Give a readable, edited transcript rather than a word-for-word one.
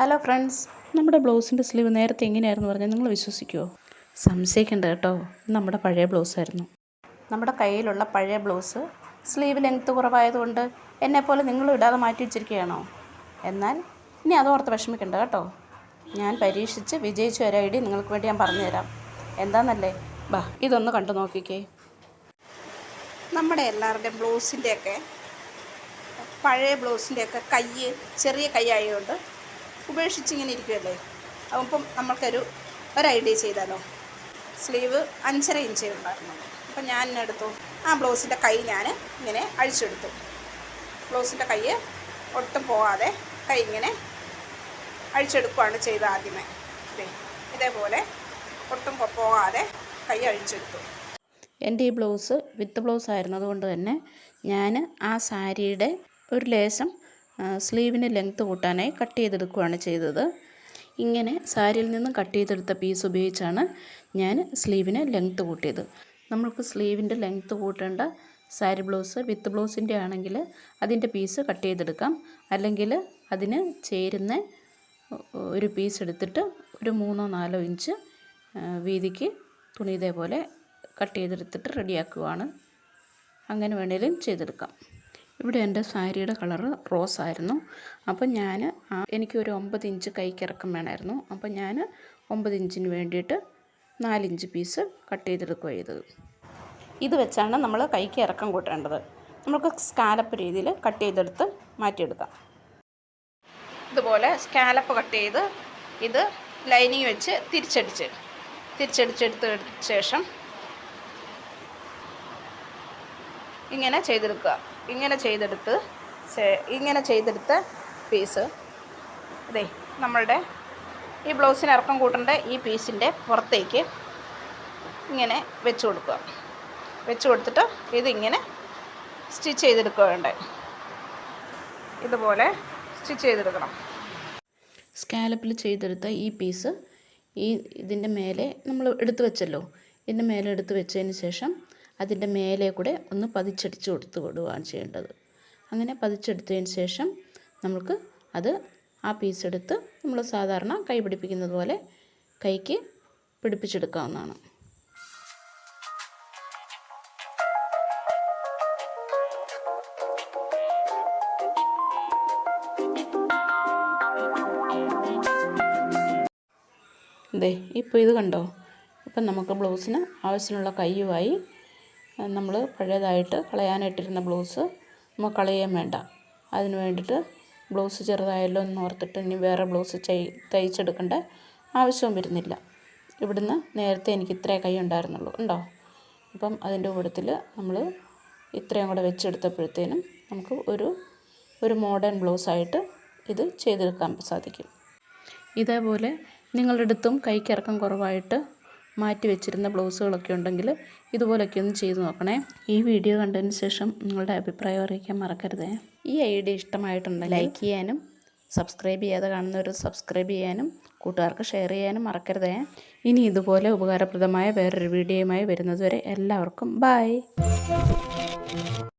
Hello friends, നമ്മുടെ ബ്ലൗസിൻ്റെ sleeve നേരത്തെ എങ്ങനെയായിരുന്നു പറഞ്ഞാൽ നിങ്ങൾ വിശ്വസിക്കുമോ? സംശയിക്കേണ്ട കേട്ടോ, നമ്മുടെ പഴയ ബ്ലൗസായിരുന്നു. നമ്മുടെ കയ്യിലുള്ള പഴയ ബ്ലൗസ് സ്ലീവ് ലെങ്ത്ത് കുറവായതുകൊണ്ട് എന്നെപ്പോലെ നിങ്ങളും ഇടാതെ മാറ്റി വെച്ചിരിക്കുകയാണോ? എന്നാൽ ഇനി അതോർത്ത് വിഷമിക്കേണ്ട കേട്ടോ. ഞാൻ പരീക്ഷിച്ച് വിജയിച്ച ഒരു ഐഡിയ നിങ്ങൾക്ക് വേണ്ടി ഞാൻ പറഞ്ഞുതരാം. എന്താണെന്നല്ലേ, ഇതൊന്ന് കണ്ടു നോക്കിക്കേ. നമ്മുടെ എല്ലാവരുടെയും ബ്ലൗസിൻ്റെയൊക്കെ പഴയ ബ്ലൗസിൻ്റെയൊക്കെ കൈ ചെറിയ കൈ ആയതുകൊണ്ട് ഉപേക്ഷിച്ചിങ്ങനെ ഇരിക്കുമല്ലേ. അപ്പം നമ്മൾക്കൊരു ഐഡിയ ചെയ്താലോ. സ്ലീവ് 5.5 ഇഞ്ച് ഉണ്ടായിരുന്നു. അപ്പം ഞാൻ എടുത്തു ആ ബ്ലൗസിൻ്റെ കൈ ഞാൻ ഇങ്ങനെ അഴിച്ചെടുത്തു. ബ്ലൗസിൻ്റെ കൈ ഒട്ടും പോകാതെ കൈ ഇങ്ങനെ അഴിച്ചെടുക്കുകയാണ് ചെയ്തത് ആദ്യമേ. ഇതേപോലെ ഒട്ടും പോകാതെ കൈ അഴിച്ചെടുത്തു. എൻ്റെ ഈ ബ്ലൗസ് വിത്ത് ബ്ലൗസ് ആയിരുന്നതുകൊണ്ട് തന്നെ ഞാൻ ആ സാരിയുടെ ഒരു ലേശം സ്ലീവിന് ലെങ്ത്ത് കൂട്ടാനായി കട്ട് ചെയ്തെടുക്കുകയാണ് ചെയ്തത്. ഇങ്ങനെ സാരിയിൽ നിന്നും കട്ട് ചെയ്തെടുത്ത പീസ് ഉപയോഗിച്ചാണ് ഞാൻ സ്ലീവിന് ലെങ്ത്ത് കൂട്ടിയത്. നമ്മൾക്ക് സ്ലീവിൻ്റെ ലെങ്ത്ത് കൂട്ടേണ്ട സാരി ബ്ലൗസ് വിത്ത് ബ്ലൗസിൻ്റെ ആണെങ്കിൽ അതിൻ്റെ പീസ് കട്ട് ചെയ്തെടുക്കാം. അല്ലെങ്കിൽ അതിന് ചേരുന്ന ഒരു പീസ് എടുത്തിട്ട് ഒരു 3-4 ഇഞ്ച് വീതിക്ക് തുണി ഇതേപോലെ കട്ട് ചെയ്തെടുത്തിട്ട് റെഡിയാക്കുകയാണ്. അങ്ങനെ വേണേലും ചെയ്തെടുക്കാം. ഇവിടെ എൻ്റെ സാരിയുടെ കളറ് റോസ് ആയിരുന്നു. അപ്പം എനിക്കൊരു 9 ഇഞ്ച് കൈക്കിറക്കം വേണമായിരുന്നു. അപ്പം ഞാൻ 9 ഇഞ്ചിന് വേണ്ടിയിട്ട് 4 ഇഞ്ച് പീസ് കട്ട് ചെയ്തെടുക്കുക ചെയ്തത്. ഇത് വെച്ചാണ് നമ്മൾ കൈക്ക് ഇറക്കം കൂട്ടേണ്ടത്. നമുക്ക് സ്കാലപ്പ് രീതിയിൽ കട്ട് ചെയ്തെടുത്ത് മാറ്റിയെടുക്കാം. ഇതുപോലെ സ്കാലപ്പ് കട്ട് ചെയ്ത് ഇത് ലൈനിങ് വെച്ച് തിരിച്ചടിച്ചെടുത്ത ശേഷം ഇങ്ങനെ ചെയ്തെടുക്കുക. ഇങ്ങനെ ചെയ്തെടുത്ത പീസ് നമ്മളുടെ ഈ ബ്ലൗസിന് ഇറക്കം കൂട്ടേണ്ട ഈ പീസിൻ്റെ പുറത്തേക്ക് ഇങ്ങനെ വെച്ച് കൊടുക്കുക. വെച്ച് കൊടുത്തിട്ട് ഇതിങ്ങനെ സ്റ്റിച്ച് ചെയ്തെടുക്കുക വേണ്ടേ. ഇതുപോലെ സ്റ്റിച്ച് ചെയ്തെടുക്കണം. സ്കാലപ്പിൽ ചെയ്തെടുത്ത ഈ പീസ് ഇതിൻ്റെ മേലെ നമ്മൾ എടുത്തു വെച്ചല്ലോ, ഇതിൻ്റെ മേലെ എടുത്ത് വെച്ചതിന് ശേഷം അതിൻ്റെ മേലെ കൂടെ ഒന്ന് പതിച്ചടിച്ച് കൊടുത്ത് വിടുകയാണ് ചെയ്യേണ്ടത്. അങ്ങനെ പതിച്ചെടുത്തതിന് ശേഷം നമുക്ക് ആ പീസ് എടുത്ത് നമ്മൾ സാധാരണ കൈ പിടിപ്പിക്കുന്നത് പോലെ കൈക്ക് പിടിപ്പിച്ചെടുക്കാവുന്നതാണ്. ഇപ്പോൾ ഇത് കണ്ടോ. ഇപ്പം നമുക്ക് ബ്ലൗസിന് ആവശ്യമുള്ള കയ്യുമായി നമ്മൾ പഴയതായിട്ട് കളയാനായിട്ടിരുന്ന ബ്ലൗസ് നമുക്ക് കളയാൻ വേണ്ട. അതിന് വേണ്ടിയിട്ട് ബ്ലൗസ് ചെറുതായല്ലോ എന്ന് ഓർത്തിട്ട് ഇനി വേറെ ബ്ലൗസ് തയ്ച്ചെടുക്കേണ്ട ആവശ്യവും വരുന്നില്ല. ഇവിടുന്ന് നേരത്തെ എനിക്ക് ഇത്രേ കൈ ഉണ്ടായിരുന്നുള്ളൂ, ഉണ്ടോ. അപ്പം അതിൻ്റെ കൂട്ടത്തിൽ നമ്മൾ ഇത്രയും കൂടെ വെച്ചെടുത്തപ്പോഴത്തേനും നമുക്ക് ഒരു മോഡേൺ ബ്ലൗസായിട്ട് ഇത് ചെയ്തെടുക്കാൻ സാധിക്കും. ഇതേപോലെ നിങ്ങളുടെ അടുത്തും കൈക്കിറക്കം കുറവായിട്ട് മാറ്റി വെച്ചിരുന്ന ബ്ലൗസുകളൊക്കെ ഉണ്ടെങ്കിൽ ഇതുപോലൊക്കെ ഒന്ന് ചെയ്ത് നോക്കണേ. ഈ വീഡിയോ കണ്ടതിന് ശേഷം നിങ്ങളുടെ അഭിപ്രായം അറിയിക്കാൻ മറക്കരുതേ. ഈ ഐഡിയ ഇഷ്ടമായിട്ടുണ്ടെങ്കിൽ ലൈക്ക് ചെയ്യാനും സബ്സ്ക്രൈബ് ചെയ്യാതെ കാണുന്നവർ സബ്സ്ക്രൈബ് ചെയ്യാനും കൂട്ടുകാർക്ക് ഷെയർ ചെയ്യാനും മറക്കരുതേ. ഇനി ഇതുപോലെ ഉപകാരപ്രദമായ വേറൊരു വീഡിയോയുമായി വരുന്നതുവരെ എല്ലാവർക്കും ബൈ.